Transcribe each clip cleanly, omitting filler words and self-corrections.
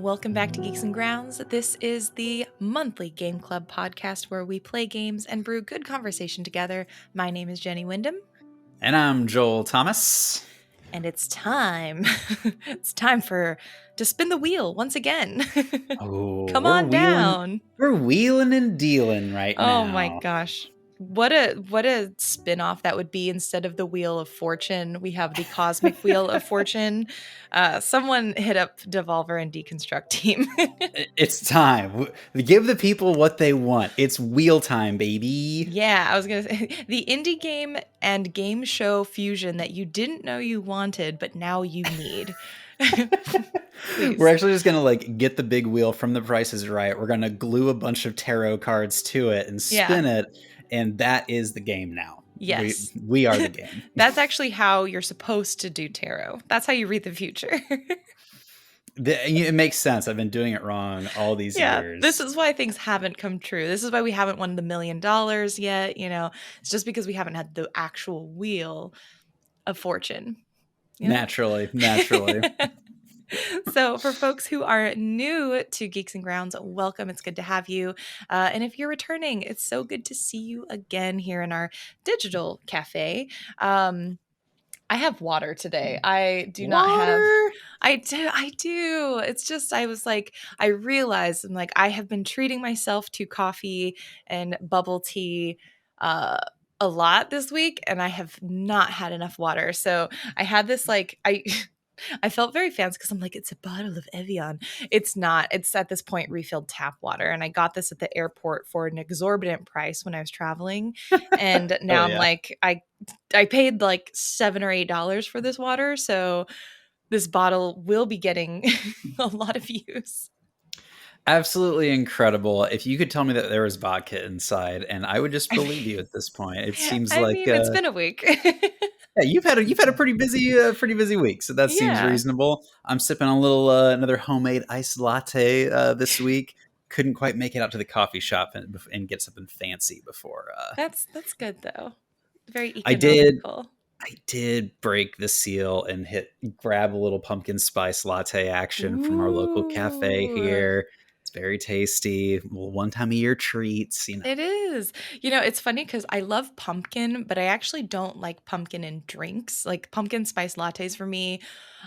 welcome back to Geeks and Grounds. This is the monthly game club podcast where we play games and brew good conversation together. My name is Jenny Wyndham. And I'm Joel Thomas. And it's time. It's time to spin the wheel once again. Come on down. We're wheeling and dealing right now. Oh my gosh. What a spin-off that would be. Instead of the Wheel of Fortune, we have the Cosmic Wheel of Fortune. Someone hit up Devolver and Deconstruct team. It's time. We give the people what they want. It's wheel time, baby. Yeah, I was going to say the indie game and game show fusion that you didn't know you wanted, but now you need. We're actually just going to get the big wheel from The Price is Right. We're going to glue a bunch of tarot cards to it and spin it. And that is the game now. Yes. We are the game. That's actually how you're supposed to do tarot. That's how you read the future. It makes sense. I've been doing it wrong all these years. This is why things haven't come true. This is why we haven't won the $1 million yet. It's just because we haven't had the actual Wheel of Fortune. Naturally. So for folks who are new to Geeks and Grounds, welcome. It's good to have you. And if you're returning, it's so good to see you again here in our digital cafe. I have water today. I do not have. I do. It's just, I realized I have been treating myself to coffee and bubble tea a lot this week, and I have not had enough water. So I had this I felt very fancy because I'm it's a bottle of Evian. It's not. It's at this point refilled tap water. And I got this at the airport for an exorbitant price when I was traveling. And now I paid $7 or $8 for this water. So this bottle will be getting a lot of use. Absolutely incredible. If you could tell me that there was vodka inside, and I would just believe you at this point. It seems it's been a week. Yeah, you've had a pretty busy week, so that seems reasonable. I'm sipping a little another homemade iced latte this week. Couldn't quite make it out to the coffee shop and get something fancy before. That's good though. Very economical. I did break the seal and grab a little pumpkin spice latte action from our local cafe here. It's very tasty. Well, one time a year treats, It is. It's funny because I love pumpkin, but I actually don't like pumpkin in drinks. Like pumpkin spice lattes for me,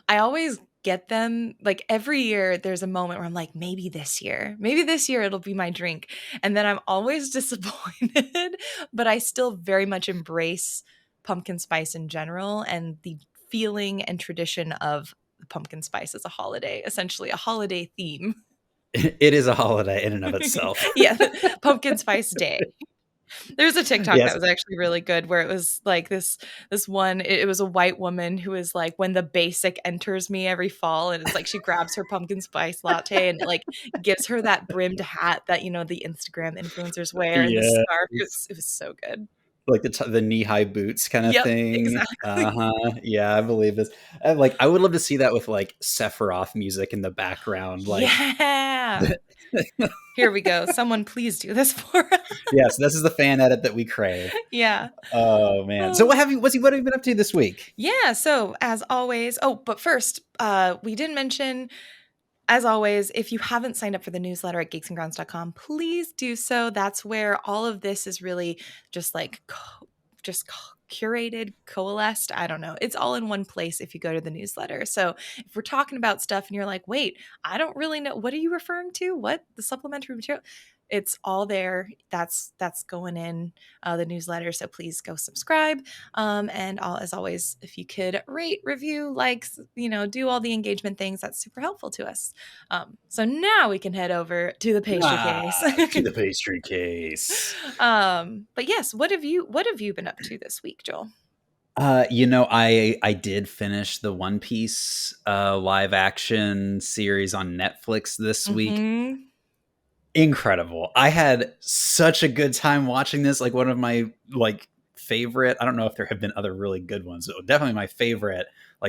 I always get them every year. There's a moment where I'm maybe this year it'll be my drink. And then I'm always disappointed, but I still very much embrace pumpkin spice in general and the feeling and tradition of pumpkin spice as a holiday, essentially a holiday theme. It is a holiday in and of itself. Yeah, Pumpkin Spice Day. There's a TikTok that was actually really good where it was this one, it was a white woman who is when the basic enters me every fall, and it's she grabs her pumpkin spice latte and it gives her that brimmed hat that the Instagram influencers wear and the scarf. It was so good. The knee-high boots kind of thing. Exactly. Yeah, I believe this. I would love to see that with Sephiroth music in the background. Yeah. Here we go. Someone please do this for us. Yes, this is the fan edit that we crave. Yeah. Oh man. So what have you been up to this week? Yeah. So as always, but first, we didn't mention. As always, if you haven't signed up for the newsletter at geeksandgrounds.com, please do so. That's where all of this is really just curated, coalesced. I don't know. It's all in one place if you go to the newsletter. So if we're talking about stuff and you're wait, I don't really know. What are you referring to? What? The supplementary material? It's all there. That's going in the newsletter. So please go subscribe. As always, if you could rate, review, do all the engagement things, that's super helpful to us. So now we can head over to the pastry case. To the pastry case. But yes, what have you been up to this week, Joel? I did finish the One Piece live action series on Netflix this week. Incredible. I had such a good time watching this. One of my favorite, I don't know if there have been other really good ones, but definitely my favorite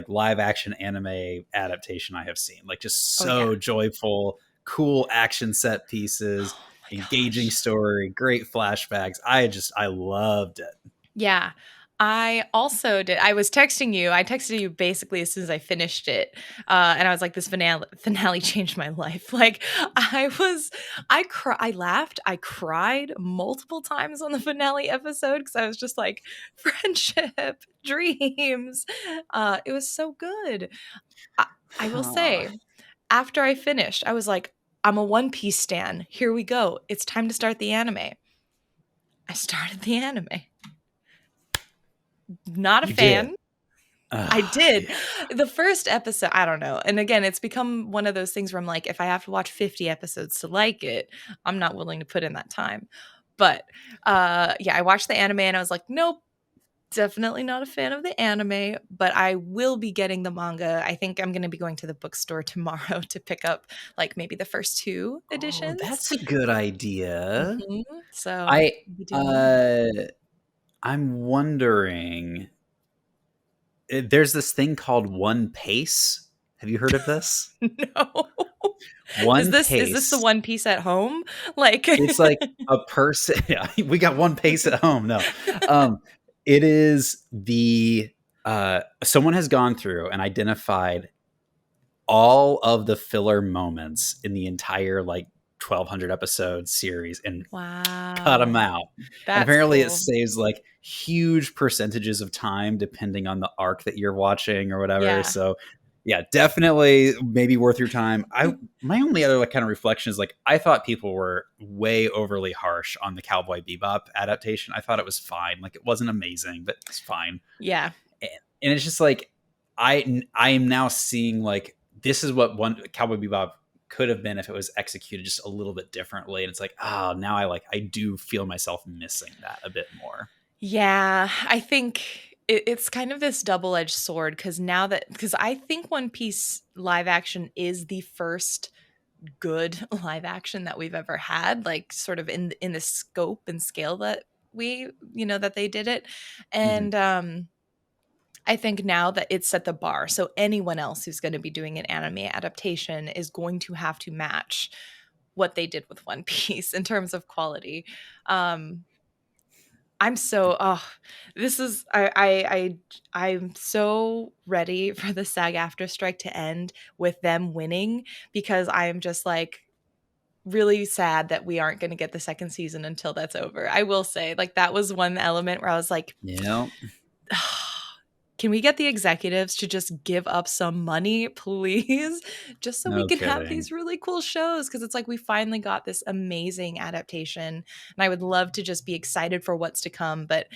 live action anime adaptation I have seen. Just so joyful, cool action set pieces, engaging story, great flashbacks. I loved it. Yeah. I also did. I was texting you. I texted you basically as soon as I finished it, and I was like, "This finale changed my life." Like, I laughed, I cried multiple times on the finale episode because I was just like, "Friendship, dreams." It was so good. I, I will Aw. say, after I finished, I was like, "I'm a One Piece stan. Here we go. It's time to start the anime." I started the anime. Not a You did. fan. I Yeah. did. The first episode, I don't know. And again, it's become one of those things where I'm like, if I have to watch 50 episodes to like it, I'm not willing to put in that time. But yeah, I watched the anime and I was like, nope, definitely not a fan of the anime, but I will be getting the manga. I think I'm going to be going to the bookstore tomorrow to pick up like maybe the first two Oh, editions. that's a good idea. Mhm. So I I'll be doing that. uh I'm wondering, there's this thing called One Pace. Have you heard of this? No. One Is this the Pace. One Piece at home? Like It's like a person. Yeah, we got One Pace at home. No, um, it is the someone has gone through and identified all of the filler moments in the entire like 1,200 episode series and cut them Wow. out. And That's apparently, it cool. saves like huge percentages of time depending on the arc that you're watching or whatever. Yeah. So, yeah, definitely maybe worth your time. I My only other like kind of reflection is like I thought people were way overly harsh on the Cowboy Bebop adaptation. I thought it was fine. Like it wasn't amazing, but it's fine. Yeah. And it's just like I am now seeing like this is what one Cowboy Bebop could have been if it was executed just a little bit differently. And it's like, oh, now I do feel myself missing that a bit more. Yeah. I think it's kind of this double-edged sword because I think One Piece live action is the first good live action that we've ever had, like sort of in the scope and scale that that they did it. Hmm. And I think now that it's set the bar. So anyone else who's going to be doing an anime adaptation is going to have to match what they did with One Piece in terms of quality. Um, I'm so oh, this is I'm so ready for the SAG after strike to end with them winning because I am just like really sad that we aren't going to get the second season until that's over. I will say, like that was one element where I was like, Yeah. can we get the executives to just give up some money, please? Just so we No can have kidding. these really cool shows. Cause it's like we finally got this amazing adaptation. And I would love to just be excited for what's to come. But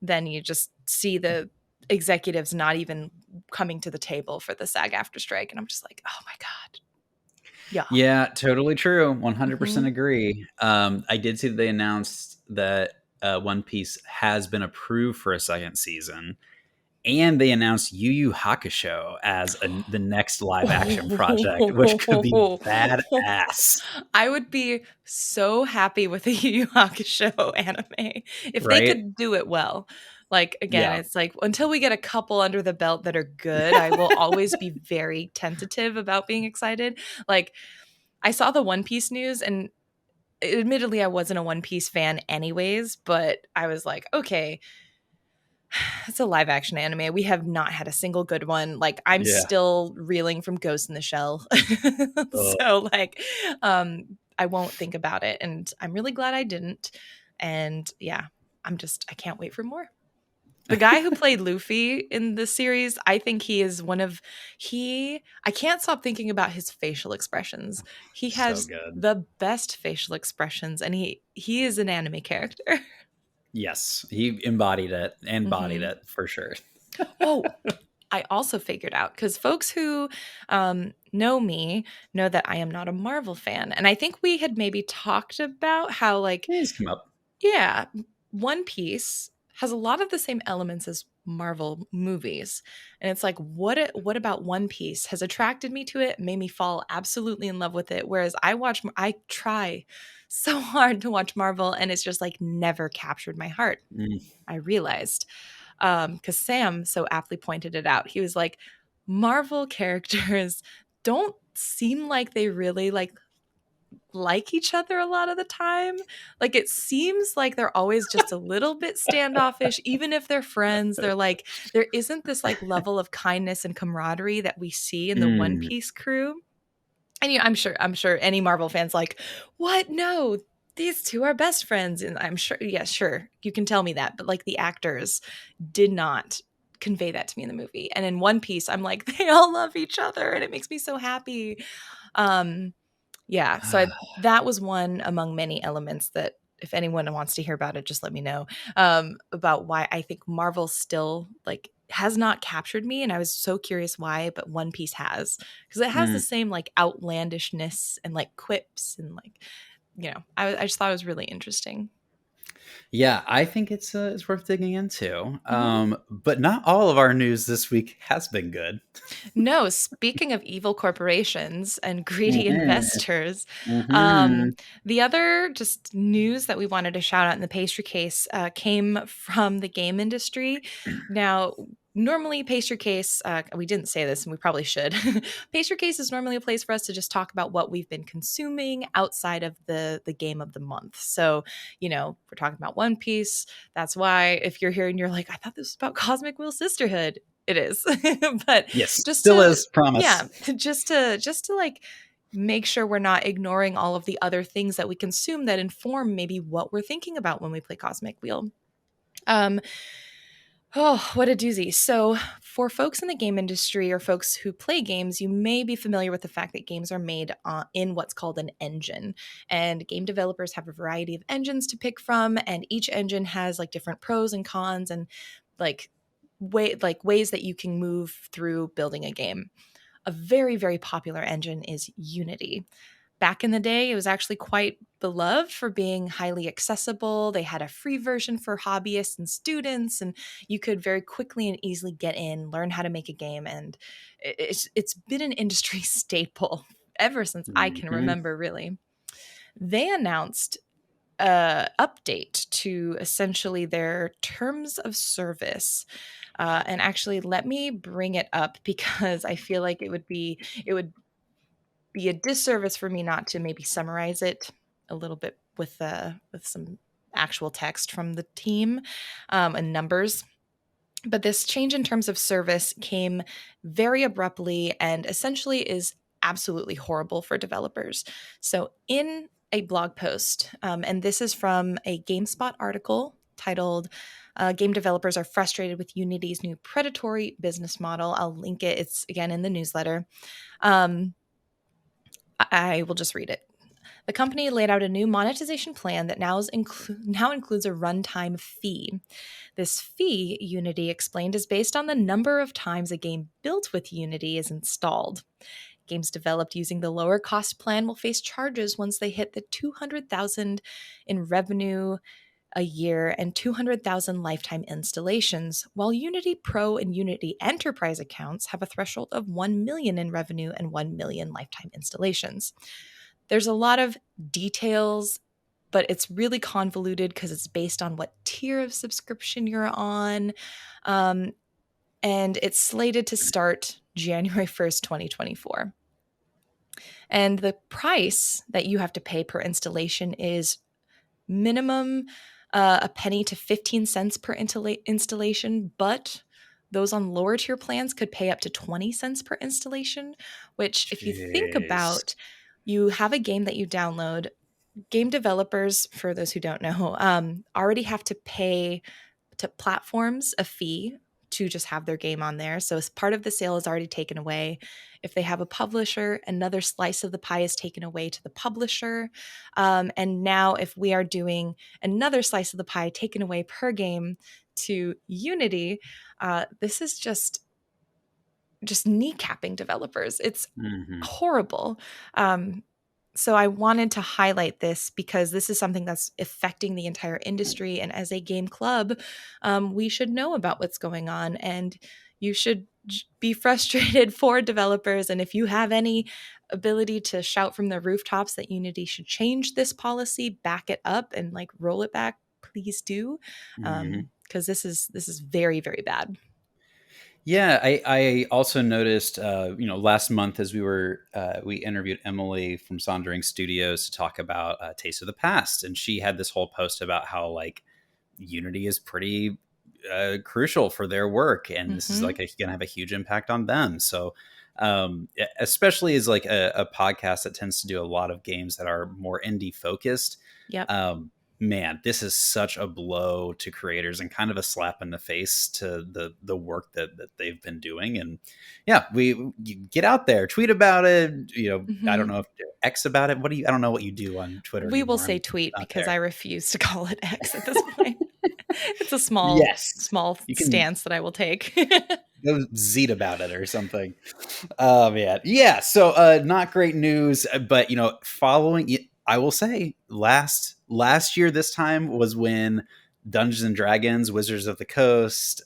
then you just see the executives not even coming to the table for the SAG after strike. And I'm just like, oh my God. Yeah. Yeah, totally true. 100% Hmm. agree. I did see that they announced that One Piece has been approved for a second season. And they announced Yu Yu Hakusho as the next live action project, which could be badass, I would be so happy with a Yu Yu Hakusho anime if they right? could do it well. Like again, Yeah. it's like until we get a couple under the belt that are good, I will always be very tentative about being excited. Like I saw the One Piece news and admittedly I wasn't a One Piece fan anyways, but I was like, okay, it's a live action anime. We have not had a single good one. Like I'm Yeah. still reeling from Ghost in the Shell. Uh, So like I won't think about it and I'm really glad I didn't. And yeah, I can't wait for more. The guy who played Luffy in the series, I think he is I can't stop thinking about his facial expressions. He so has good. the best facial expressions and he is an anime character. Yes, he embodied Mhm. it for sure. Oh, I also figured out because folks who know me know that I am not a Marvel fan. And I think we had maybe talked about how, like, He's come up. yeah, One Piece has a lot of the same elements as Marvel movies. And it's like, what about One Piece has attracted me to it, made me fall absolutely in love with it. Whereas I try so hard to watch Marvel and it's just like never captured my heart. Mm. I realized because Sam so aptly pointed it out. He was like, Marvel characters don't seem like they really like like each other a lot of the time. Like, it seems like they're always just a little bit standoffish. Even if they're friends, they're like, there isn't this like level of kindness and camaraderie that we see in the One Mm. Piece crew. And I'm sure any Marvel fans like, what? No, these two are best friends. And I'm sure, yeah, sure, you can tell me that. But like, the actors did not convey that to me in the movie. And in One Piece, I'm like, they all love each other and it makes me so happy. Um, yeah, so that was one among many elements that, if anyone wants to hear about it, just let me know, about why I think Marvel still like has not captured me, and I was so curious why, but One Piece has, because it has the Mm. same like outlandishness and like quips and like, I just thought it was really interesting. Yeah, I think it's worth digging into. Mhm. But not all of our news this week has been good. No, speaking of evil corporations and greedy Mhm. investors, Mhm. the other just news that we wanted to shout out in the pastry case came from the game industry. Now, normally, pastry case, we didn't say this and we probably should. Pastry case is normally a place for us to just talk about what we've been consuming outside of the game of the month. So, we're talking about One Piece. That's why if you're here and you're like, I thought this was about Cosmic Wheel Sisterhood, it is. But Yes, just still to is, promise. yeah, just to like make sure we're not ignoring all of the other things that we consume that inform maybe what we're thinking about when we play Cosmic Wheel. Um, oh, what a doozy. So, for folks in the game industry or folks who play games, you may be familiar with the fact that games are made in what's called an engine. And game developers have a variety of engines to pick from, and each engine has like different pros and cons and like ways that you can move through building a game. A very, very popular engine is Unity. Back in the day, it was actually quite beloved for being highly accessible. They had a free version for hobbyists and students, and you could very quickly and easily get in, learn how to make a game. And it's been an industry staple ever since I can Mhm. remember, really. They announced a update to essentially their terms of service. And actually, let me bring it up because I feel like it would be a disservice for me not to maybe summarize it a little bit with some actual text from the team, and numbers. But this change in terms of service came very abruptly and essentially is absolutely horrible for developers. So, in a blog post, and this is from a GameSpot article titled Game Developers Are Frustrated with Unity's New Predatory Business Model. I'll link it. It's again in the newsletter. Um, I will just read it. The company laid out a new monetization plan that now includes a runtime fee. This fee, Unity explained, is based on the number of times a game built with Unity is installed. Games developed using the lower cost plan will face charges once they hit the 200,000 in revenue a year and 200,000 lifetime installations, while Unity Pro and Unity Enterprise accounts have a threshold of 1 million in revenue and 1 million lifetime installations. There's a lot of details, but it's really convoluted because it's based on what tier of subscription you're on. Um, and it's slated to start January 1st, 2024. And the price that you have to pay per installation is minimum a penny to 15 cents per installation, but those on lower tier plans could pay up to 20 cents per installation, which, if you think Jeez. about, you have a game that you download. Game developers, for those who don't know, already have to pay to platforms a fee to just have their game on there. So as part of the sale is already taken away. If they have a publisher, another slice of the pie is taken away to the publisher. And now, if we are doing another slice of the pie taken away per game to Unity, this is just kneecapping developers. It's Mhm. horrible. Um, so I wanted to highlight this because this is something that's affecting the entire industry. And as a game club, we should know about what's going on, and you should be frustrated for developers. And if you have any ability to shout from the rooftops that Unity should change this policy, back it up and like roll it back, please do, Mhm. because this is very, very bad. Yeah, I also noticed, last month as we interviewed Emily from Sondering Studios to talk about Taste of the Past, and she had this whole post about how like Unity is pretty crucial for their work, and this is Mm-hmm. like going to have a huge impact on them. So, especially as like a podcast that tends to do a lot of games that are more indie focused. Yep. Um, Man, this is such a blow to creators and kind of a slap in the face to the work that they've been doing. And yeah, you get out there, tweet about it. I don't Mm-hmm. know if X about it. I don't know what you do on Twitter We will anymore. say I'm tweet not because I there. refuse to call it X at this point. It's a small, Yes, small you can stance that I will take. go Zed about it or something. Oh man, yeah. So not great news, but following, I will say, last year this time was when Dungeons and Dragons, Wizards of the Coast,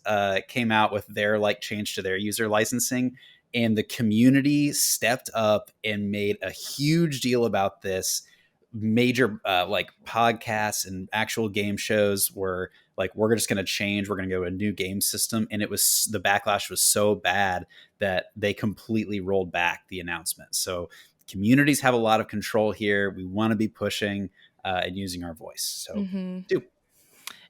came out with their like change to their user licensing, and the community stepped up and made a huge deal about this. Major like podcasts and actual game shows were like, we're just going to change. We're going to go to a new game system, and the backlash was so bad that they completely rolled back the announcement. So communities have a lot of control here. We want to be pushing and using our voice. So Mm-hmm. do.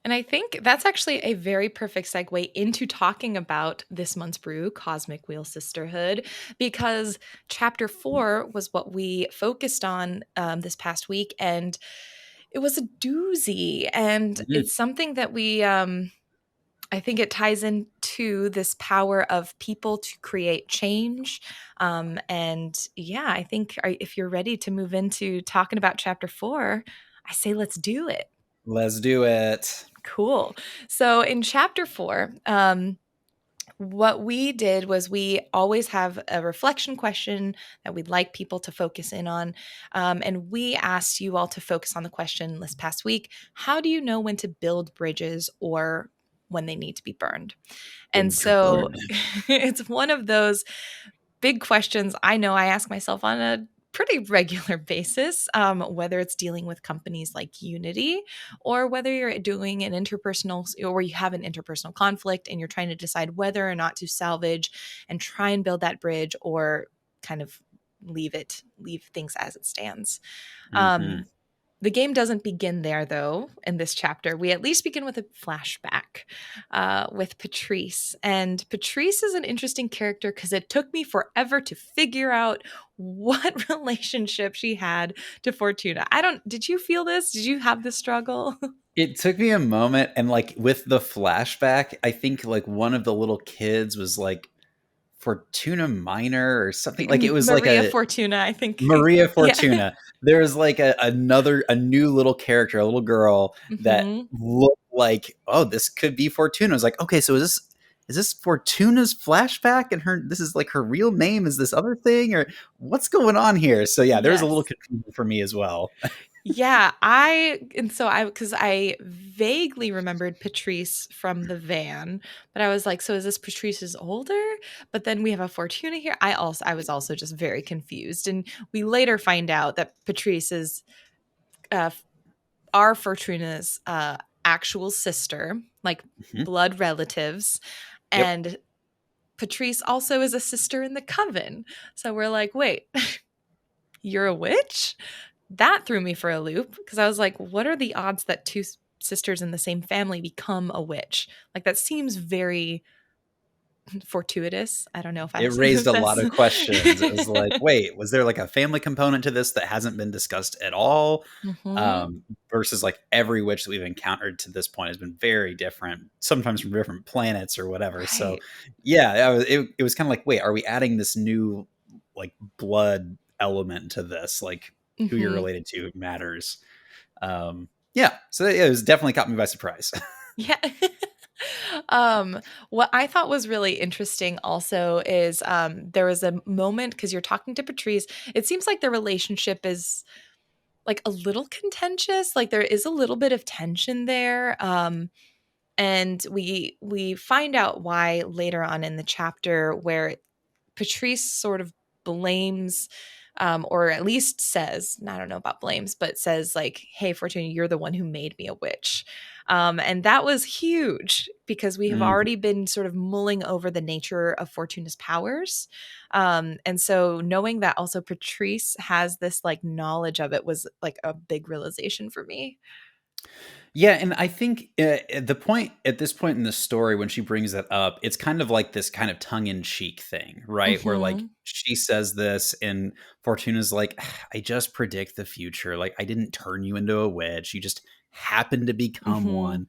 And I think that's actually a very perfect segue into talking about this month's brew, Cosmic Wheel Sisterhood, because chapter 4 was what we focused on this past week. And it was a doozy. And Mhm. it's something that I think it ties into this power of people to create change. And yeah, I think if you're ready to move into talking about chapter 4, I say let's do it. Let's do it. Cool. So in chapter 4, what we did was we always have a reflection question that we'd like people to focus in on. And we asked you all to focus on the question this past week: how do you know when to build bridges or when they need to be burned? And When to so burn. it's one of those big questions I know I ask myself on a pretty regular basis, whether it's dealing with companies like Unity or whether you're doing an interpersonal or you have an interpersonal conflict and you're trying to decide whether or not to salvage and try and build that bridge or kind of leave things as it stands. Hmm. The game doesn't begin there, though, in this chapter. We at least begin with a flashback with Patrice. And Patrice is an interesting character because it took me forever to figure out what relationship she had to Fortuna. Did you feel this? Did you have this struggle? It took me a moment, and like with the flashback, I think like one of the little kids was like Fortuna Minor or something. Like it was like Maria a Fortuna, I think. Maria Yeah. Fortuna. There was like a new little character, a little girl that Hmm. looked like, oh, this could be Fortuna. I was like, okay, so is this Fortuna's flashback and this is like her real name? Is this other thing, or what's going on here? So yeah, there was a little Yes. confusion for me as well. Yeah, because I vaguely remembered Patrice from the van, but I was like, so is this Patrice's older? But then we have a Fortuna here. I was also just very confused, and we later find out that Patrice is uh, our Fortuna's actual sister, like Mhm. blood relatives, Yep. and Patrice also is a sister in the coven. So we're like, wait, you're a witch? That threw me for a loop because I was like, what are the odds that two sisters in the same family become a witch? Like, that seems very fortuitous. I don't know if It I raised a lot that's of questions. It was like, wait, was there like a family component to this that hasn't been discussed at all? Mhm. Versus like every witch that we've encountered to this point has been very different, sometimes from different planets or whatever. So, Right. yeah, it was kind of like, wait, are we adding this new like blood element to this? Like who you're Mhm. related to matters. Yeah, so it was definitely caught me by surprise. Yeah. What I thought was really interesting also is there was a moment because you're talking to Patrice. It seems like the relationship is like a little contentious. Like there is a little bit of tension there. And we find out why later on in the chapter where Patrice sort of blames or at least says, I don't know about blames, but says like, "Hey, Fortuna, you're the one who made me a witch." And that was huge because we have Mm. already been sort of mulling over the nature of Fortuna's powers. And so knowing that also Patrice has this like knowledge of it was like a big realization for me. Yeah, and I think at this point in the story when she brings that up, it's kind of like this kind of tongue in cheek thing, right? Where like Mhm. she says this, and Fortuna's like, "I just predict the future. Like I didn't turn you into a witch. You just happened to become Mhm. one."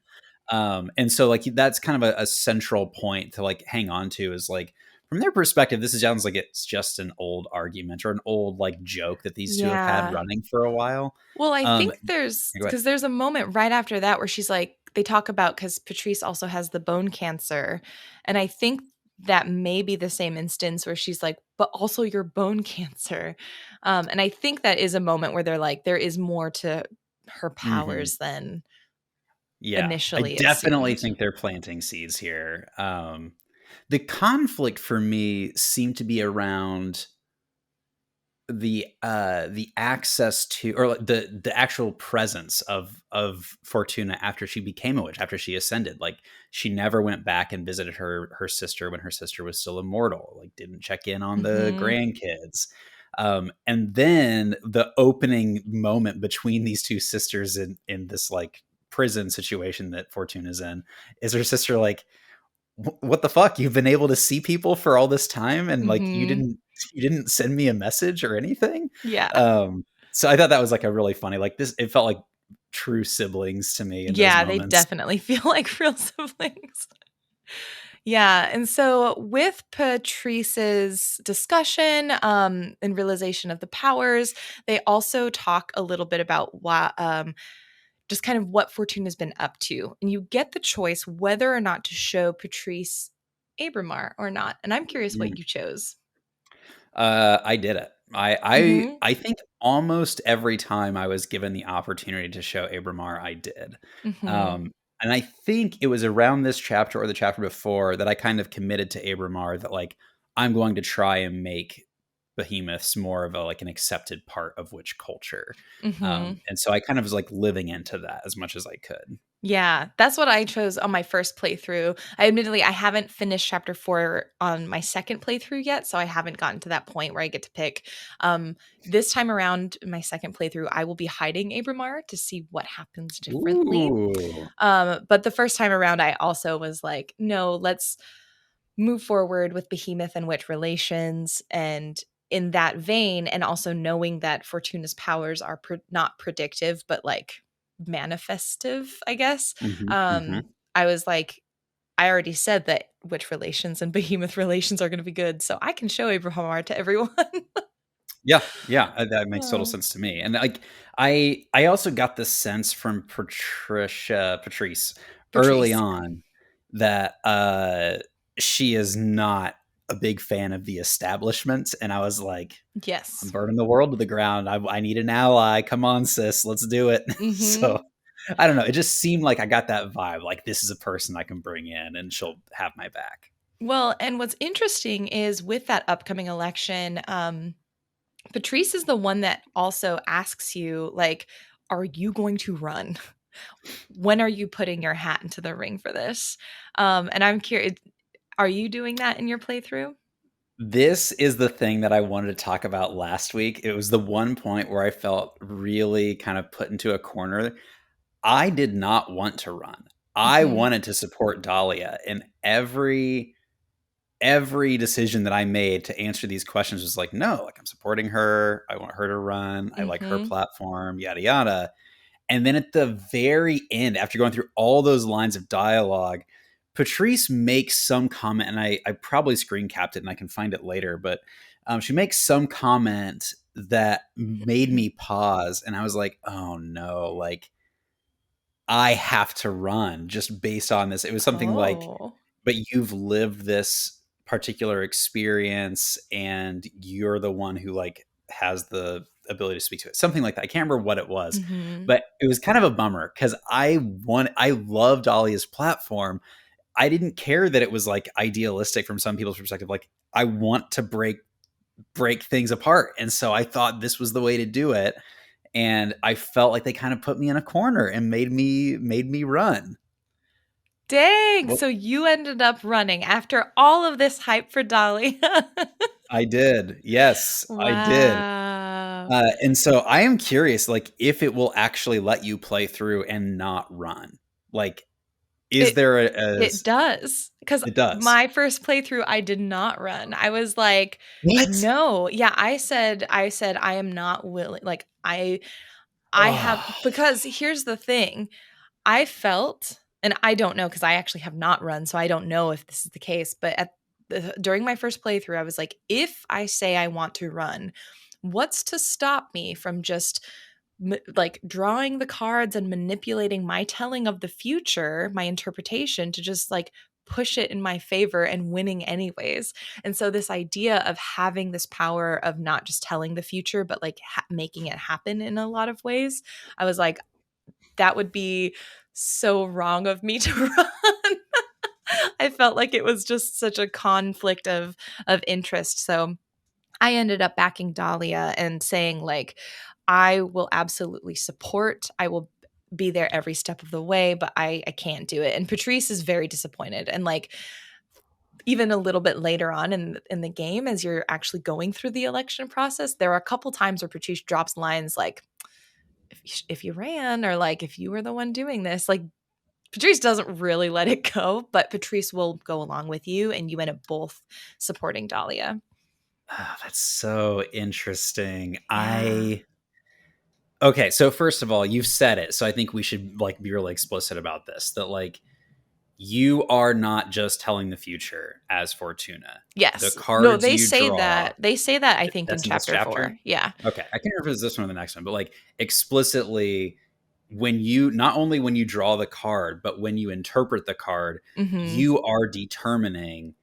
And so like that's kind of a central point to like hang on to is like from their perspective, this sounds like it's just an old argument or an old like joke that these two have had Yeah. running for a while. Well, I Um, think there's Go ahead. because there's a moment right after that where she's like, they talk about because Patrice also has the bone cancer. And I think that may be the same instance where she's like, but also your bone cancer. And I think that is a moment where they're like, there is more to her Mhm. powers than Yeah, I initially it definitely seemed. think they're planting seeds here. The conflict for me seemed to be around the access to or like the actual presence of Fortuna after she became a witch, after she ascended. Like she never went back and visited her sister when her sister was still immortal, like didn't check in on the Hmm. grandkids. And then the opening moment between these two sisters in this like prison situation that Fortuna's in is her sister like, what the fuck, you've been able to see people for all this time and like Hmm. you didn't send me a message or anything. Yeah. So I thought that was like a really funny, like this, it felt like true siblings to me in those Yeah, they moments. definitely feel like real siblings. Yeah, and so with Patrice's discussion and realization of the powers, they also talk a little bit about what just kind of what Fortuna's been up to, and you get the choice whether or not to show Patrice Abramar or not. And I'm curious what Mm. you chose. I did it. Mm-hmm. I think almost every time I was given the opportunity to show Abramar, I did. Mm-hmm. Um, and I think it was around this chapter or the chapter before that I kind of committed to Abramar that like I'm going to try and make behemoths more of a like an accepted part of witch culture. Mm-hmm. And so I kind of was like living into that as much as I could. Yeah, that's what I chose on my first playthrough. I haven't finished chapter 4 on my second playthrough yet, so I haven't gotten to that point where I get to pick. This time around, my second playthrough, I will be hiding Abramar to see what happens differently. Ooh. But the first time around, I also was like, no, let's move forward with Behemoth and Witch relations. And in that vein, and also knowing that Fortuna's powers are not predictive, but like manifestive, I guess. Mhm, mhm. Um, I was like, I already said that Witch relations and Behemoth relations are going to be good, so I can show Abraham to everyone. Yeah, yeah, that makes total Oh, sense to me. And like, I also got this sense from Patrice early Patrice. on that she is not a big fan of the establishment, and I was like, I'm Yes. burning the world to the ground. I need an ally. Come on, sis, let's do it. Mm-hmm. So I don't know. It just seemed like I got that vibe. Like this is a person I can bring in, and she'll have my back. Well, and what's interesting is with that upcoming election, Patrice is the one that also asks you, like, are you going to run? When are you putting your hat into the ring for this? And I'm curious, are you doing that in your playthrough? This is the thing that I wanted to talk about last week. It was the one point where I felt really kind of put into a corner. I did not want to run. I Mhm. wanted to support Dahlia, and every decision that I made to answer these questions was like, no, like I'm supporting her. I want her to run. I like her Mhm. platform, yada yada. And then at the very end, after going through all those lines of dialogue, Patrice makes some comment, and I probably screen capped it and I can find it later, but she makes some comment that made me pause. And I was like, oh no, like I have to run just based on this. It was something like, Oh. but you've lived this particular experience and you're the one who like has the ability to speak to it. Something like that. I can't remember what it was, Mhm. but it was kind of a bummer because I loved Dahlia's platform. I didn't care that it was like idealistic from some people's perspective. Like I want to break break things apart. And so I thought this was the way to do it. And I felt like they kind of put me in a corner and made me run. Dang. Well, So you ended up running after all of this hype for Dolly. I did. Yes, I did. Wow. And so I am curious, like, if it will actually let you play through and not run. Like, is It there it does, because it does? my first playthrough, I did not run. I was like, What? "No." Yeah, I said, "I am not willing." Like, I have, Oh, because here's the thing, I felt, and I don't know because I actually have not run, so I don't know if this is the case, but during my first playthrough, I was like, if I say I want to run, what's to stop me from just like drawing the cards and manipulating my telling of the future, my interpretation, to just like push it in my favor and winning anyways. And so this idea of having this power of not just telling the future but like making it happen in a lot of ways, I was like, that would be so wrong of me to run. I felt like it was just such a conflict of interest. So I ended up backing Dahlia and saying, like, I will absolutely support. I will be there every step of the way, but I can't do it. And Patrice is very disappointed. And like, even a little bit later on in the game, as you're actually going through the election process, there are a couple times where Patrice drops lines like, if you ran, or like, if you were the one doing this, like, Patrice doesn't really let it go, but Patrice will go along with you, and you end up both supporting Dahlia. that's so interesting. Yeah. Okay, so first of all, you've said it, so I think we should like be really explicit about this. That like you are not just telling the future as Fortuna. The Yes. No, cards they you say draw, that. They say that, I think, in that's in this chapter chapter? 4. Yeah. Okay, I can't remember if it's this one or the next one, but like explicitly, when you not only when you draw the card, but when you interpret the card, Mhm. you are determining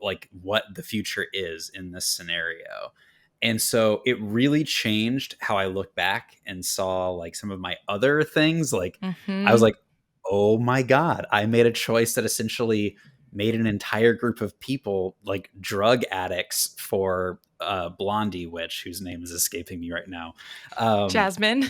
like what the future is in this scenario. And so it really changed how I look back and saw like some of my other things. Like I was Mhm. like, oh my God, I made a choice that essentially made an entire group of people like drug addicts for Blondie Witch, whose name is escaping me right now. Um, Jasmine.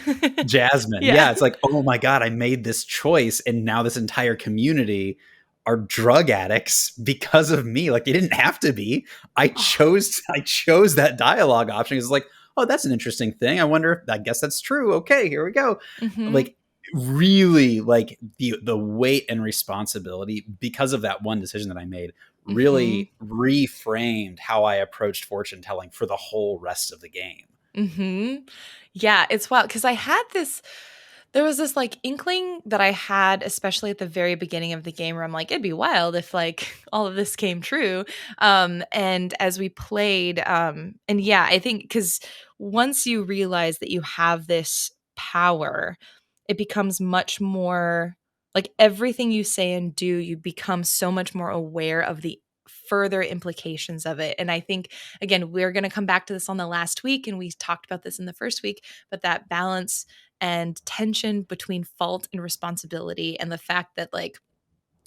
Jasmine. Yeah. Yeah, it's like, oh my God, I made this choice. And now this entire community are drug addicts because of me. Like they didn't have to be. Oh. I chose that dialogue option. It's like, oh, that's an interesting thing. I wonder if I guess that's true. Okay, here we go. Mhm. Like really like the weight and responsibility because of that one decision that I made Mhm. really reframed how I approached fortune telling for the whole rest of the game. Mhm. Yeah, it's wild because I had this there was this, like, inkling that I had, especially at the very beginning of the game, where I'm like, "It'd be wild if, like, all of this came true." And as we played, and yeah, I think because once you realize that you have this power, it becomes much more like, everything you say and do, you become so much more aware of the further implications of it. And I think, again, we're gonna come back to this on the last week, and we talked about this in the first week, but that balance and tension between fault and responsibility, and the fact that like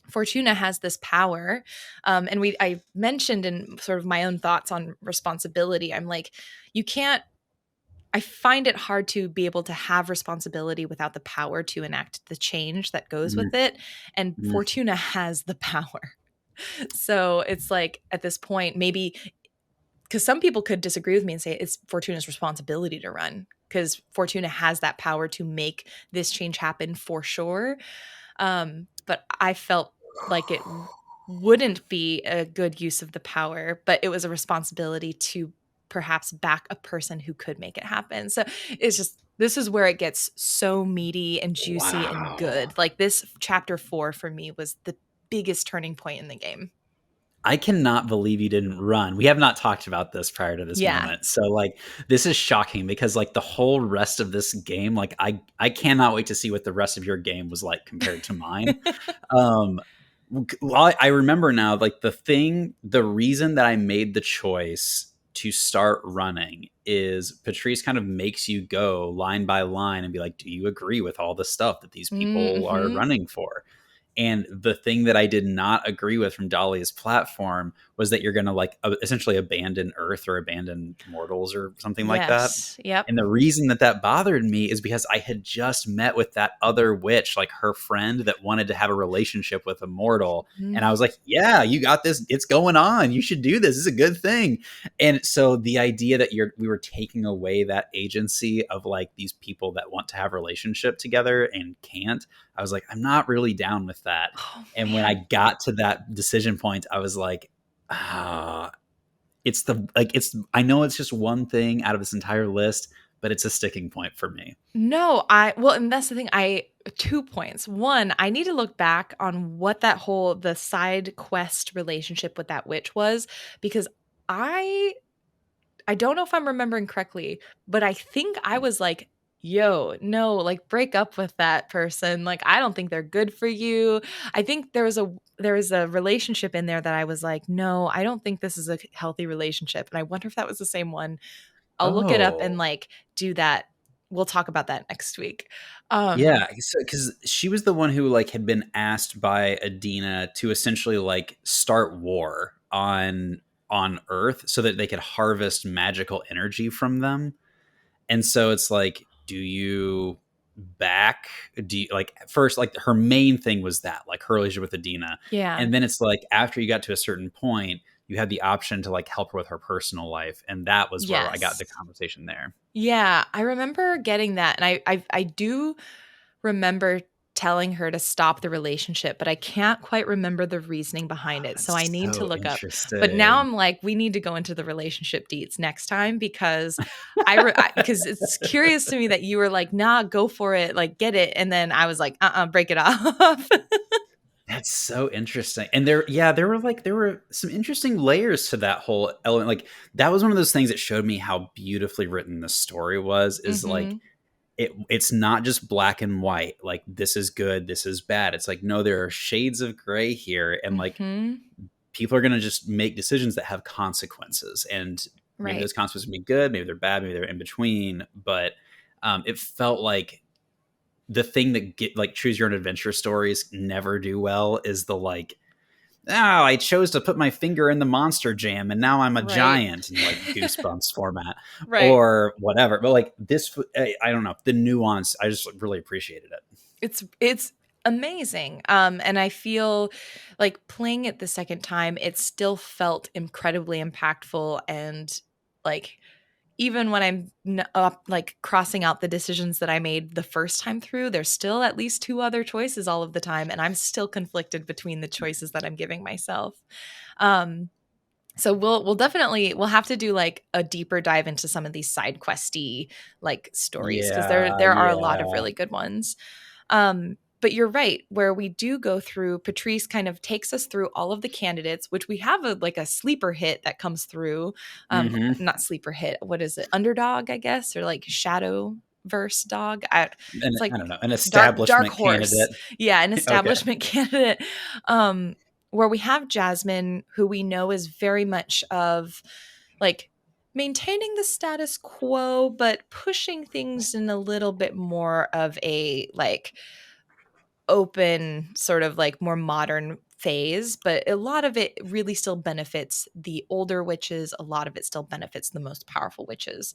Fortuna has this power, and I mentioned in sort of my own thoughts on responsibility, I'm like, you can't, I find it hard to be able to have responsibility without the power to enact the change that goes with it, and Mhm. Fortuna has the power. So it's like, at this point, maybe, because some people could disagree with me and say it's Fortuna's responsibility to run, because Fortuna has that power to make this change happen for sure. But I felt like it wouldn't be a good use of the power, but it was a responsibility to perhaps back a person who could make it happen. So it's just, this is where it gets so meaty and juicy and Wow. good. Like, this chapter 4 for me was the biggest turning point in the game. I cannot believe you didn't run. We have not talked about this prior to this Yeah. moment. So like this is shocking because like the whole rest of this game, like I cannot wait to see what the rest of your game was like compared to mine. Um well, I remember now like the reason that I made the choice to start running is Patrice kind of makes you go line by line and be like, do you agree with all the stuff that these people are Mm-hmm. running for? And the thing that I did not agree with from Dahlia's platform was that you're going to like essentially abandon Earth or abandon mortals or something like that. Yes. Yep. And the reason that that bothered me is because I had just met with that other witch, like her friend that wanted to have a relationship with a mortal. And I was like, yeah, you got this. It's going on. You should do this. It's a good thing. And so the idea that we were taking away that agency of like these people that want to have a relationship together and can't, I was like, I'm not really down with that. Oh, And when I man. got to that decision point, I was like, ah, I know it's just one thing out of this entire list, but it's a sticking point for me. No, well, and that's the thing. 2 points. One, I need to look back on what the side quest relationship with that witch was, because I I don't know if I'm remembering correctly, but I think I was like, yo, no, like break up with that person. Like, I don't think they're good for you. I think there was a relationship in there that I was like, no, I don't think this is a healthy relationship. And I wonder if that was the same one. I'll look it up and Oh, like do that. We'll talk about that next week. Um, yeah, because she was the one who like had been asked by Adina to essentially like start war on Earth so that they could harvest magical energy from them. And so it's like, do you back? Do you like first, like her main thing was that, like her relationship with Adina. yeah. And then it's like after you got to a certain point, you had the option to like help her with her personal life. And that was where I got the Yes. conversation there. Yeah, I remember getting that, and I do remember telling her to stop the relationship, but I can't quite remember the reasoning behind Oh, it, so I that's need to so look up. But now interesting. I'm like, we need to go into the relationship deets next time, because because it's curious to me that you were like, "Nah, go for it, like get it," and then I was like, break it off." That's so interesting. And there were some interesting layers to that whole element. Like that was one of those things that showed me how beautifully written the story was, is like Mhm. it's not just black and white, like this is good, this is bad. It's like, no, there are shades of gray here, and like Mhm. people are going to just make decisions that have consequences, and maybe Right. those consequences will be good, maybe they're bad, maybe they're in between. But it felt like the thing that get like choose your own adventure stories never do well is the like, oh, I chose to put my finger in the monster jam and now I'm a Right. giant in like Goosebumps format Right. or whatever. But like this, I don't know, the nuance, I just really appreciated it. It's amazing. And I feel like playing it the second time, it still felt incredibly impactful, and like even when I'm like crossing out the decisions that I made the first time through, there's still at least two other choices all of the time, and I'm still conflicted between the choices that I'm giving myself. Um, so we'll have to do like a deeper dive into some of these side questy like stories, because Yeah, there are a lot of yeah. really good ones. But you're right, where we do go through, Patrice kind of takes us through all of the candidates, which we have a sleeper hit that comes through. Mm-hmm. Not sleeper hit, what is it? Underdog, I guess, or like shadow verse dog. And It's like I don't know, an dark establishment horse. candidate. Yeah, an Okay. establishment candidate. Um, where we have Jasmine, who we know is very much of like maintaining the status quo, but pushing things in a little bit more of a like open, sort of like more modern phase. But a lot of it really still benefits the older witches. A lot of it still benefits the most powerful witches.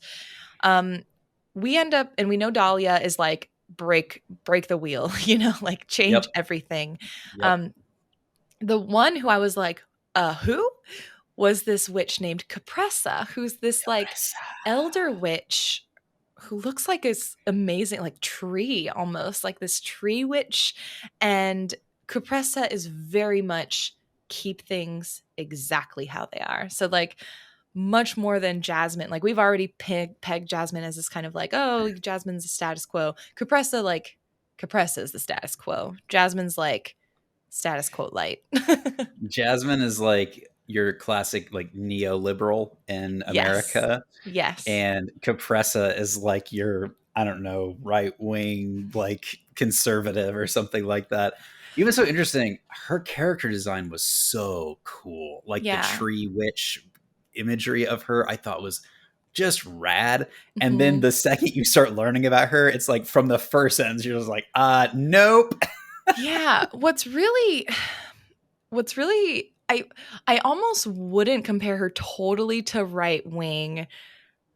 Um, we end up, and we know Dahlia is like break the wheel, like change Yep. everything. Yep. Um, the one who I was like, who? Was this witch named Capressa, who's this like Capressa. elder witch who looks like this amazing, like tree, almost like this tree witch. And Capressa is very much keep things exactly how they are. So, like, much more than Jasmine. Like, we've already pegged Jasmine as this kind of like, oh, Jasmine's the status quo. Capressa is the status quo. Jasmine's like status quo light. Jasmine is like your classic like neoliberal in Yes. America, Yes. and Capressa is like your, I don't know, right wing like conservative or something like that. Even so interesting, her character design was so cool. Like the Yeah. tree witch imagery of her, I thought was just rad. And then Mhm. the second you start learning about her, it's like from the first sentence, you're just like, nope. Yeah, what's really I almost wouldn't compare her totally to right wing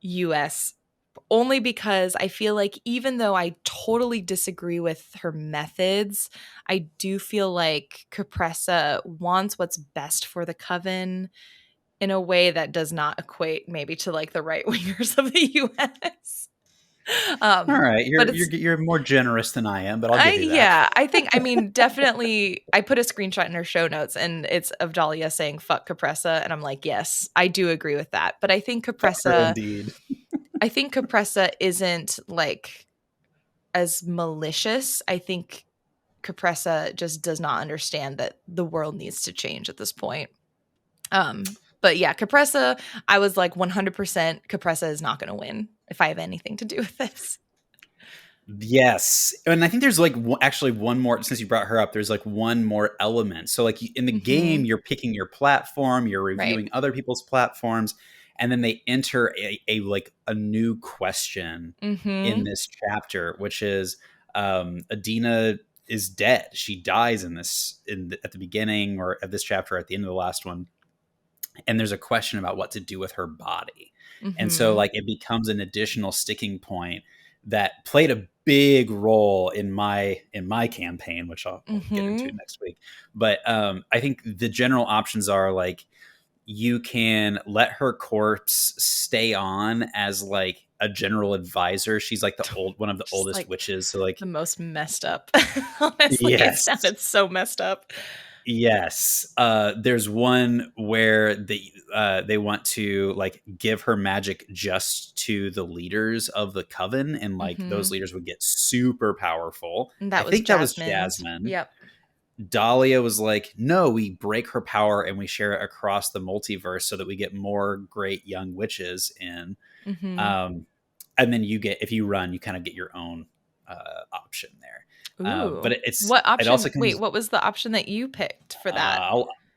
US, only because I feel like even though I totally disagree with her methods, I do feel like Capressa wants what's best for the coven in a way that does not equate maybe to like the right wingers of the US. All right, But you're more generous than I am, but I'll give you that. yeah, I mean, definitely, I put a screenshot in her show notes and it's of Dahlia saying fuck Capressa. And I'm like, yes, I do agree with that. But Fuck her indeed. I think Capressa isn't like as malicious. I think Capressa just does not understand that the world needs to change at this point. But yeah, Capressa, I was like 100% Capressa is not going to win if I have anything to do with this. Yes. And I think there's like actually one more, since you brought her up, there's like one more element. So, like in the game, you're picking your platform, you're Right. reviewing other people's platforms, and then they enter a like a new question in this chapter, which is Adina is dead. She dies in this at the beginning or at this chapter, at the end of the last one. And there's a question about what to do with her body. And so like it becomes an additional sticking point that played a big role in my campaign, which I'll get into next week. But I think the general options are like you can let her corpse stay on as like a general advisor. She's like one of the oldest like witches. So like the most messed up. Honestly, it yes. sounded so messed up. Yes. There's one where they want to like give her magic just to the leaders of the coven, and like those leaders would get super powerful. And I that was think that was Jasmine's. Jasmine. Yep. Dahlia was like, no, we break her power and we share it across the multiverse so that we get more great young witches in. Um, and then if you run, you kind of get your own option there. But Ooh. it's What it option? also Wait, comes. what was the option that you picked for that?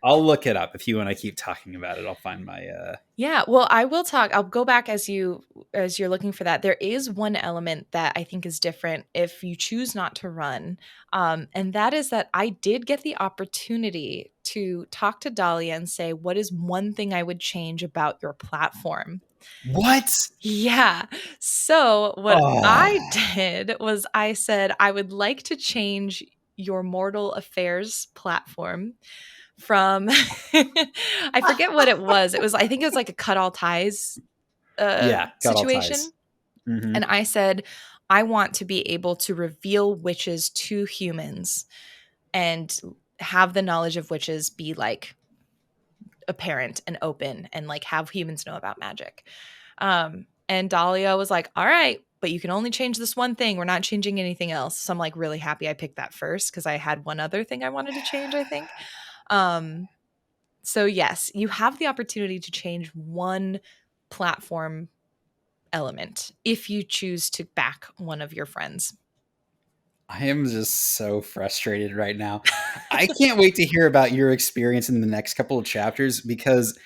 I'll look it up if you want to keep talking about it. I'll find my. Yeah, well, I will talk. I'll go back as you're looking for that. There is one element that I think is different if you choose not to run, and that is that I did get the opportunity to talk to Dahlia and say, "What is one thing I would change about your platform?" What? Yeah. So what Oh, I did was I said I would like to change your mortal affairs platform from I forget what it was. I think it was like a cut all ties yeah, got all ties. situation. Mm-hmm. And I said I want to be able to reveal witches to humans and have the knowledge of witches be like apparent and open and like have humans know about magic. And Dahlia was like, all right, but you can only change this one thing. We're not changing anything else. So I'm like really happy I picked that first because I had one other thing I wanted to change, I think. So yes, you have the opportunity to change one platform element if you choose to back one of your friends. I am just so frustrated right now. I can't wait to hear about your experience in the next couple of chapters because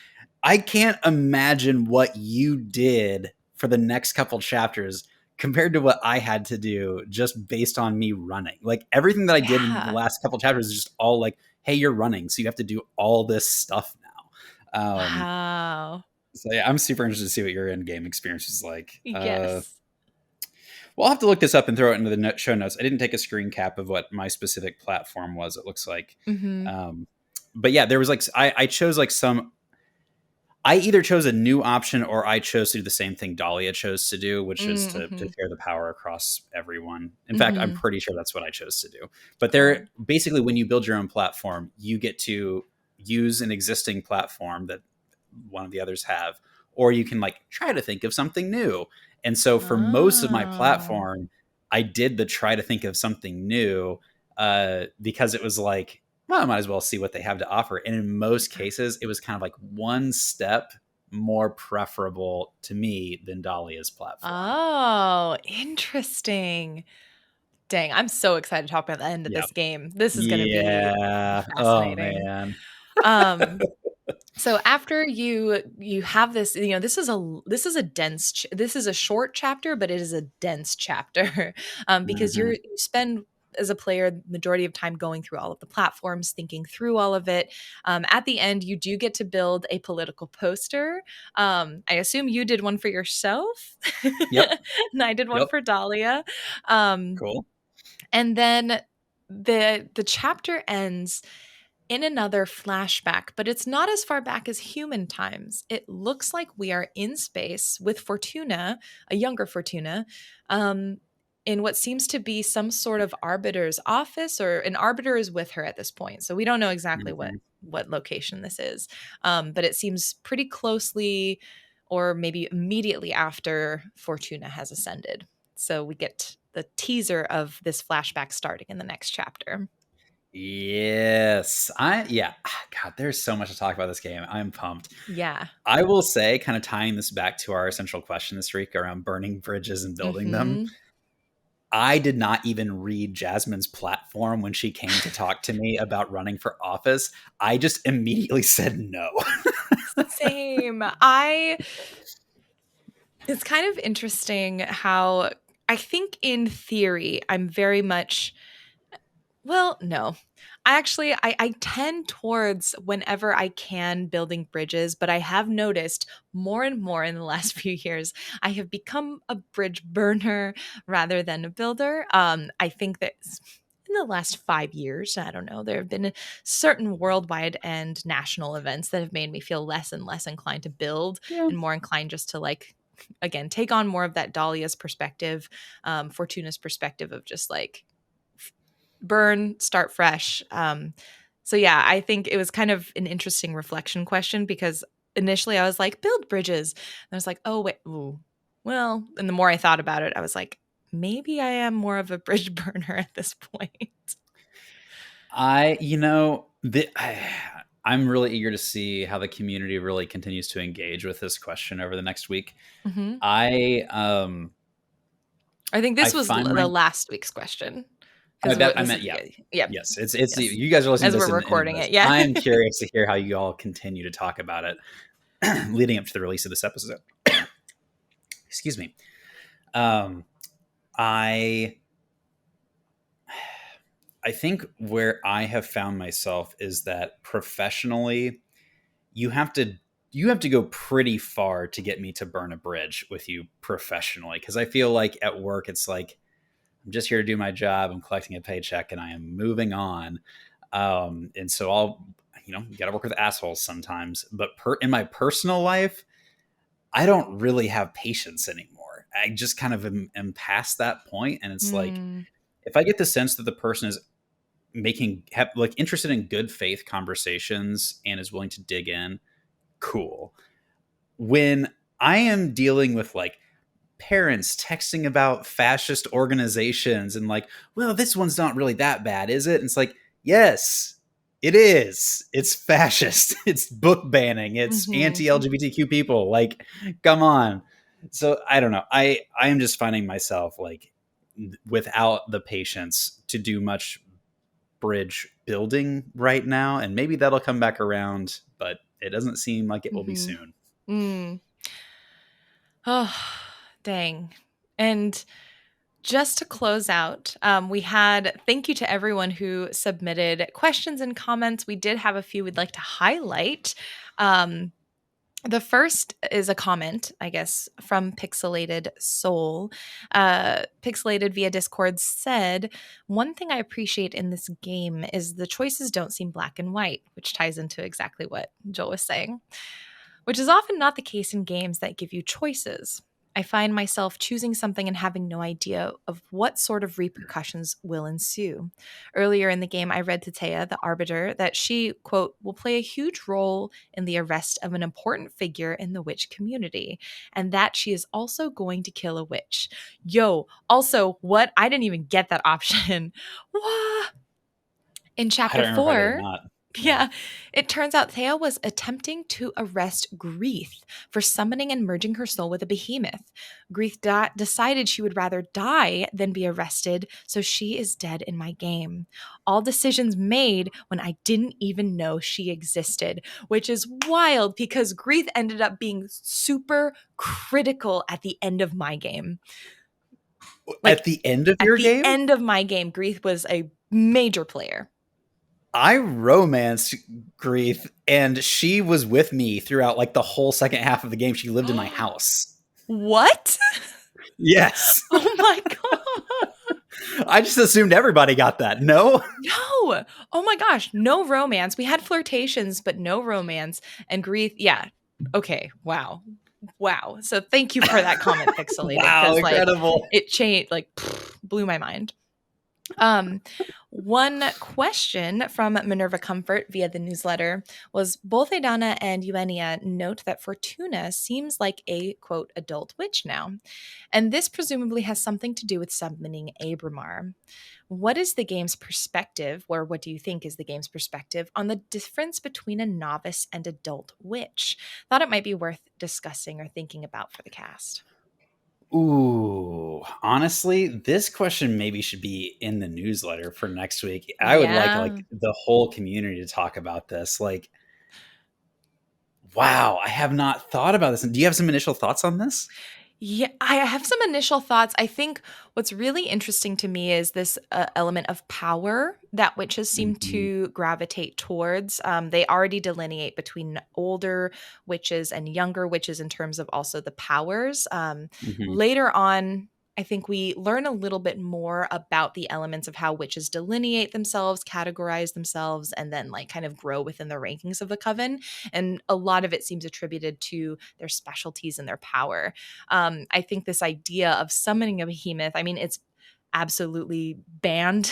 I can't imagine what you did for the next couple chapters compared to what I had to do just based on me running. Like everything that I did in the Yeah. last couple chapters is just all like, hey, you're running, so you have to do all this stuff now. Wow. So yeah, I'm super interested to see what your end game experience is like. Yes. We'll have to look this up and throw it into the show notes. I didn't take a screen cap of what my specific platform was. It looks like, but yeah, there was like I chose like some. I either chose a new option or I chose to do the same thing Dahlia chose to do, which is to share the power across everyone. In fact, I'm pretty sure that's what I chose to do. But Cool. there, basically, when you build your own platform, you get to use an existing platform that one of the others have, or you can like try to think of something new. And so for most of my Oh. platform, I did the try to think of something new because it was like, well, I might as well see what they have to offer. And in most cases, it was kind of like one step more preferable to me than Dahlia's platform. Oh, interesting. Dang, I'm so excited to talk about the end of Yep. this game. This is going to be Yeah. Oh fascinating. man. Um, so after you have this, this is a short chapter, but it is a dense chapter because you spend as a player, majority of time going through all of the platforms, thinking through all of it. At the end, you do get to build a political poster. I assume you did one for yourself. Yep. And I did one Yep. for Dahlia. Cool. And then the chapter ends in another flashback, but it's not as far back as human times. It looks like we are in space with Fortuna, a younger Fortuna, um, in what seems to be some sort of arbiter's office, or an arbiter is with her at this point. So we don't know exactly Mhm. what location this is, but it seems pretty closely, or maybe immediately after Fortuna has ascended. So we get the teaser of this flashback starting in the next chapter. Yes. God, there's so much to talk about this game. I'm pumped. Yeah. I will say, kind of tying this back to our essential question this week around burning bridges and building them, Mm-hmm. I did not even read Jasmine's platform when she came to talk to me about running for office. I just immediately said no. Same. It's kind of interesting how I think in theory I'm very much, well, no. I tend towards, whenever I can, building bridges, but I have noticed more and more in the last few years, I have become a bridge burner rather than a builder. I think that in the last 5 years, I don't know, there have been certain worldwide and national events that have made me feel less and less inclined to build Yeah. and more inclined just to, like, again, take on more of that Dahlia's perspective, Fortuna's perspective of just like burn, start fresh. So yeah, I think it was kind of an interesting reflection question, because initially I was like, build bridges. And I was like, oh wait, ooh. Well, and the more I thought about it, I was like, maybe I am more of a bridge burner at this point. I'm really eager to see how the community really continues to engage with this question over the next week. Mm-hmm. I I think I this was find the my last week's question, I because bet I this meant, is, yeah. yeah, Yes, it's yes, you guys are listening as to this we're in recording this. it, yeah. I'm curious to hear how you all continue to talk about it leading up to the release of this episode. Excuse me. Um, I I think where I have found myself is that professionally, you have to you have to go pretty far to get me to burn a bridge with you professionally, because I feel like at work it's like, I'm just here to do my job. I'm collecting a paycheck and I am moving on. And so I'll, you got to work with assholes sometimes. But in my personal life, I don't really have patience anymore. I just kind of am past that point, and it's like, Mm, if I get the sense that the person is like interested in good faith conversations and is willing to dig in, cool. When I am dealing with like parents texting about fascist organizations and like, well, this one's not really that bad, is it? And it's like, yes, it is. It's fascist. It's book banning. It's mm-hmm, anti-LGBTQ people. Like, come on. So I don't know. I am just finding myself like without the patience to do much bridge building right now, and maybe that'll come back around, but it doesn't seem like it will be mm-hmm. soon. Mm. Oh, dang. And just to close out, we had thank you to everyone who submitted questions and comments. We did have a few we'd like to highlight. Um, the first is a comment, I guess, from Pixelated Soul. Pixelated via Discord said, one thing I appreciate in this game is the choices don't seem black and white, which ties into exactly what Joel was saying, which is often not the case in games that give you choices. I find myself choosing something and having no idea of what sort of repercussions will ensue. Earlier in the game, I read to Taya, the arbiter, that she, quote, will play a huge role in the arrest of an important figure in the witch community, and that she is also going to kill a witch. Yo, also, what? I didn't even get that option. What? In I chapter don't remember if I did or 4, not. Yeah. yeah, it turns out Thea was attempting to arrest Greeth for summoning and merging her soul with a behemoth. Greeth decided she would rather die than be arrested, so she is dead in my game. All decisions made when I didn't even know she existed, which is wild because Greeth ended up being super critical at the end of my game. At Like the end of at your the game, end of my game, Grieth was a major player. I romanced Grief, and she was with me throughout like the whole second half of the game. She lived in my house. What? Yes. Oh my god. I just assumed everybody got that. No? No. Oh my gosh. No romance. We had flirtations, but no romance. And Grief, yeah. Okay. Wow. Wow. So thank you for that comment, Pixelated, Wow, because like incredible. it changed, like blew my mind. Um, One question from Minerva Comfort via the newsletter was both Adana and Eugenia note that Fortuna seems like a quote adult witch now, and this presumably has something to do with summoning Abramar. What is the game's perspective, or what do you think is the game's perspective on the difference between a novice and adult witch? Thought it might be worth discussing or thinking about for the cast. Ooh, honestly, this question maybe should be in the newsletter for next week. I would Yeah. like the whole community to talk about this. Like, wow, I have not thought about this. And do you have some initial thoughts on this? Yeah, I have some initial thoughts. I think what's really interesting to me is this element of power that witches seem Mhm, to gravitate towards. They already delineate between older witches and younger witches in terms of also the powers. mhm, Later on, I think we learn a little bit more about the elements of how witches delineate themselves, categorize themselves, and then like kind of grow within the rankings of the coven. And a lot of it seems attributed to their specialties and their power. I think this idea of summoning a behemoth, I mean, it's absolutely banned,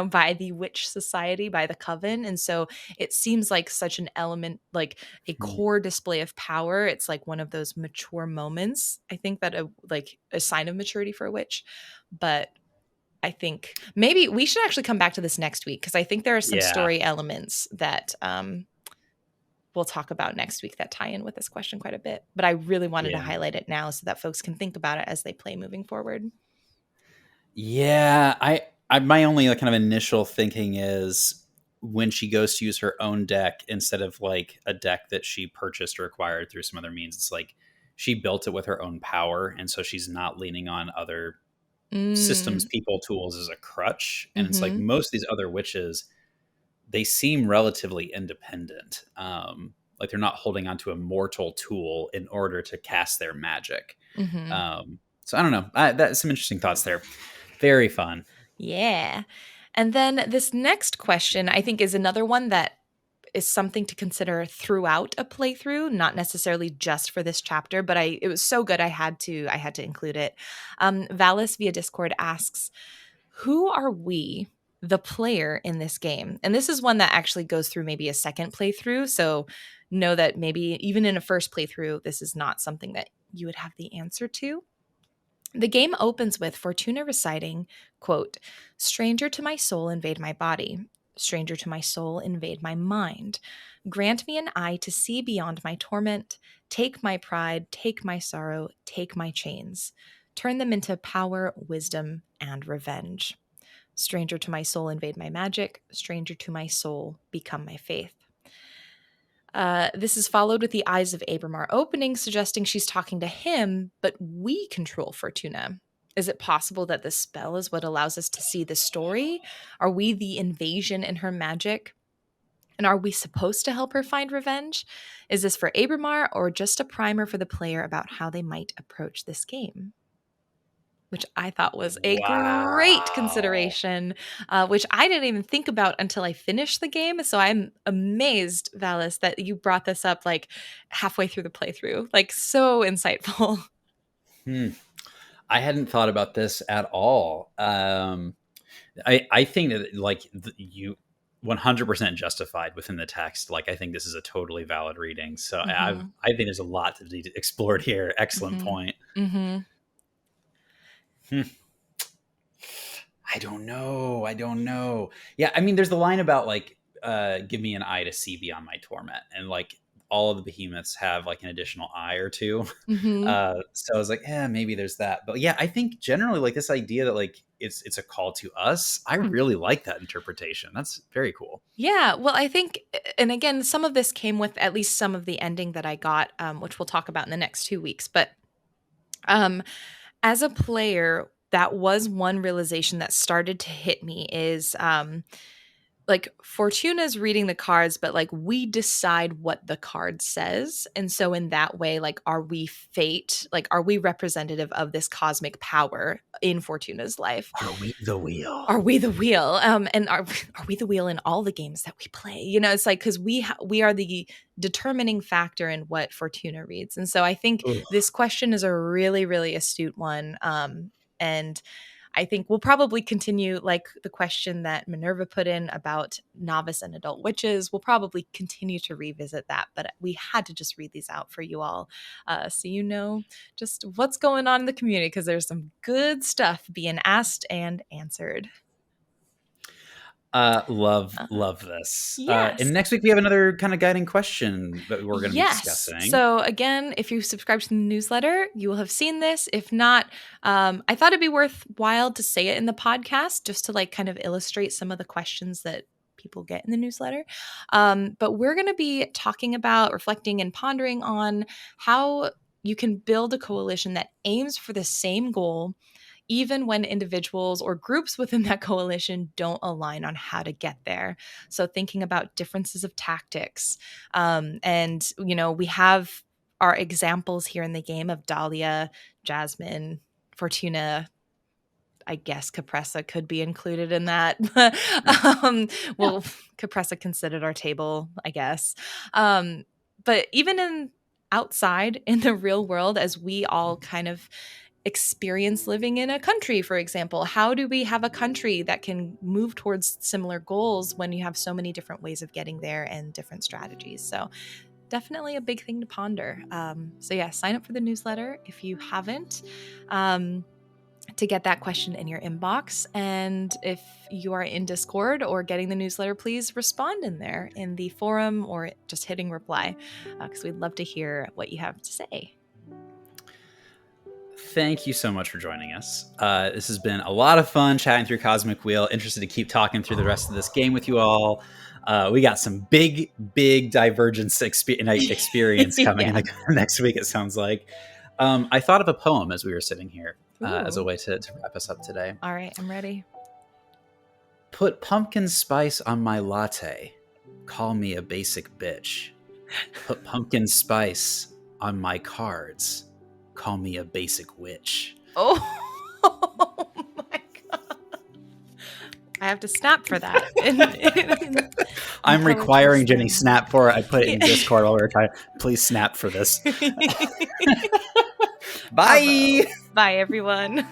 by the Witch Society, by the Coven. And so it seems like such an element, like a mhm. core display of power. It's like one of those mature moments. I think that a sign of maturity for a witch. But I think maybe we should actually come back to this next week because I think there are some Yeah, story elements that we'll talk about next week that tie in with this question quite a bit. But I really wanted to yeah. highlight it now so that folks can think about it as they play moving forward. Yeah, I my only like kind of initial thinking is when she goes to use her own deck instead of like a deck that she purchased or acquired through some other means, it's like she built it with her own power, and so she's not leaning on other systems, Mm. people, tools as a crutch. And it's like Mhm. most of these other witches, they seem relatively independent. Like they're not holding onto a mortal tool in order to cast their magic. Mhm. So I don't know. That's some interesting thoughts there. Very fun. Yeah. And then this next question I think is another one that is something to consider throughout a playthrough, not necessarily just for this chapter, but it was so good I had to include it. Valis via Discord asks, "Who are we, the player in this game?" And this is one that actually goes through maybe a second playthrough, so know that maybe even in a first playthrough this is not something that you would have the answer to. The game opens with Fortuna reciting, quote, "Stranger to my soul, invade my body. Stranger to my soul, invade my mind. Grant me an eye to see beyond my torment. Take my pride, take my sorrow, take my chains. Turn them into power, wisdom, and revenge. Stranger to my soul, invade my magic. Stranger to my soul, become my faith." This is followed with the eyes of Abramar opening, suggesting she's talking to him, but we control Fortuna. Is it possible that the spell is what allows us to see the story? Are we the invasion in her magic? And are we supposed to help her find revenge? Is this for Abramar or just a primer for the player about how they might approach this game? Which I thought was a great Wow. consideration, which I didn't even think about until I finished the game. So I'm amazed, Valis, that you brought this up like halfway through the playthrough. Like, so insightful. Hmm. I hadn't thought about this at all. I think that like you 100% justified within the text. Like I think this is a totally valid reading. So Hmm. I think there's a lot to be explored here. Excellent Hmm. point. Hmm. Hmm. I don't know. I don't know. Yeah, I mean, there's the line about like, give me an eye to see beyond my torment, and like all of the behemoths have like an additional eye or two. Hmm. So I was like, yeah, maybe there's that. But yeah, I think generally like this idea that like it's a call to us. I really like that interpretation. That's very cool. Yeah, well, I think, and again, some of this came with at least some of the ending that I got, which we'll talk about in the next 2 weeks. But um, as a player, that was one realization that started to hit me is like Fortuna's reading the cards, but like we decide what the card says. And so in that way, like, are we fate? Like, are we representative of this cosmic power in Fortuna's life? Are we the wheel? Are we the wheel? And are we the wheel in all the games that we play? You know, it's like, because we are the determining factor in what Fortuna reads. And so I think Ugh. this question is a really, really astute one. And I think we'll probably continue, like the question that Minerva put in about novice and adult witches. We'll probably continue to revisit that, but we had to just read these out for you all, so you know just what's going on in the community, because there's some good stuff being asked and answered. Love this. Yes. And next week we have another kind of guiding question that we're going to be Yes. discussing. So again, if you subscribe to the newsletter, you will have seen this. If not, I thought it'd be worthwhile to say it in the podcast just to like kind of illustrate some of the questions that people get in the newsletter. But we're going to be talking about, reflecting and pondering on how you can build a coalition that aims for the same goal, even when individuals or groups within that coalition don't align on how to get there. So thinking about differences of tactics. And, you know, we have our examples here in the game of Dahlia, Jasmine, Fortuna. I guess Capressa could be included in that. Well, Capressa can sit at our table, I guess. But even in outside in the real world, as we all kind of experience living in a country, for example, how do we have a country that can move towards similar goals when you have so many different ways of getting there and different strategies? So definitely a big thing to ponder. So yeah, sign up for the newsletter if you haven't, to get that question in your inbox. And if you are in Discord or getting the newsletter, please respond in there in the forum or just hitting reply, because we'd love to hear what you have to say. Thank you so much for joining us. This has been a lot of fun chatting through Cosmic Wheel. Interested to keep talking through the rest of this game with you all. We got some big divergence experience coming in the next week, it sounds like. I thought of a poem as we were sitting here as a way to wrap us up today. All right, I'm ready. Put pumpkin spice on my latte. Call me a basic bitch. Put pumpkin spice on my cards. Call me a basic witch. Oh my god. I have to snap for that. I'm requiring Jenny snap for it. I put it in Discord while we were trying. Please snap for this. Bye. Bye, everyone.